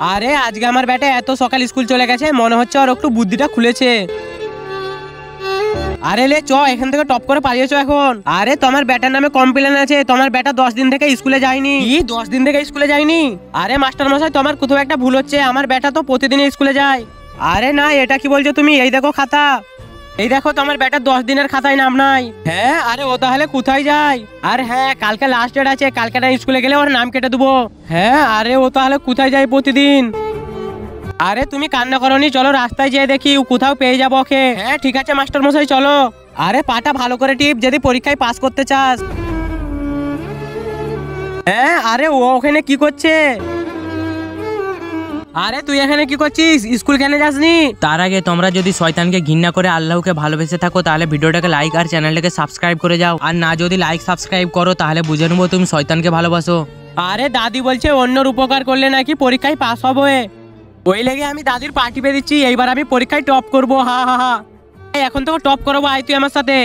আরে আজকে আমার বেটা এত সকাল স্কুল চলে গেছে, মনে হচ্ছে ওর একটু বুদ্ধিটা খুলেছে। আরে লে চ এখান থেকে টপ করে পালিয়েছো এখন। আরে তোমার বেটার নামে কমপ্লেন আছে, তোমার বেটা 10 দিন থেকে স্কুলে যায়নি। কি 10 দিন থেকে স্কুলে যায়নি? আরে মাস্টার মশাই তোমার কোথাও একটা ভুল হচ্ছে, আমার বেটা তো প্রতিদিনই স্কুলে যায়। আরে না, এটা কি বলছো তুমি? এই দেখো খাতা, এই দেখো তোমার বেটার 10 দিনের খাতায় নাম নাই। হ্যাঁ, আরে ও তাহলে কোথায় যায়? আর হ্যাঁ, কালকে লাস্ট ডেট আছে, কালকে না স্কুলে গেলে ওর নাম কেটে দেবো। হ্যাঁ, আরে ও তাহলে কোথায় যায় প্রতিদিন? আরে তুমি কান্না করনি, চলো রাস্তায় যেয়ে দেখি কোথাও পেয়ে যাবো ওকে। হ্যাঁ ঠিক আছে মাস্টার মশাই চলো। আরে পাটা ভালো করে টিপ যদি পরীক্ষায় পাস করতে চাস। হ্যাঁ, আরে ও ওখানে কি করছে? আরে তুই এখানে কি করছিস? স্কুল কেন যাসনি? তার আগে তোমরা যদি শয়তানকে ঘৃণা করে আল্লাহকে ভালোবেসে থাকো তাহলে ভিডিওটাকে লাইক আর চ্যানেলটাকে সাবস্ক্রাইব করে যাও। আর না যদি লাইক সাবস্ক্রাইব করো তাহলে বুঝে নেবো তুমি শয়তানকে ভালোবাসো। আরে দাদি বলছে অন্যর উপকার করলে নাকি পরীক্ষায় পাস হবে, ওই লেগে আমি দাদির পার্টি পেয়ে দিচ্ছি। এইবার আমি পরীক্ষায় টপ করবো, হা হা হা। এখন তো টপ করবো, আয় তুই আমার সাথে।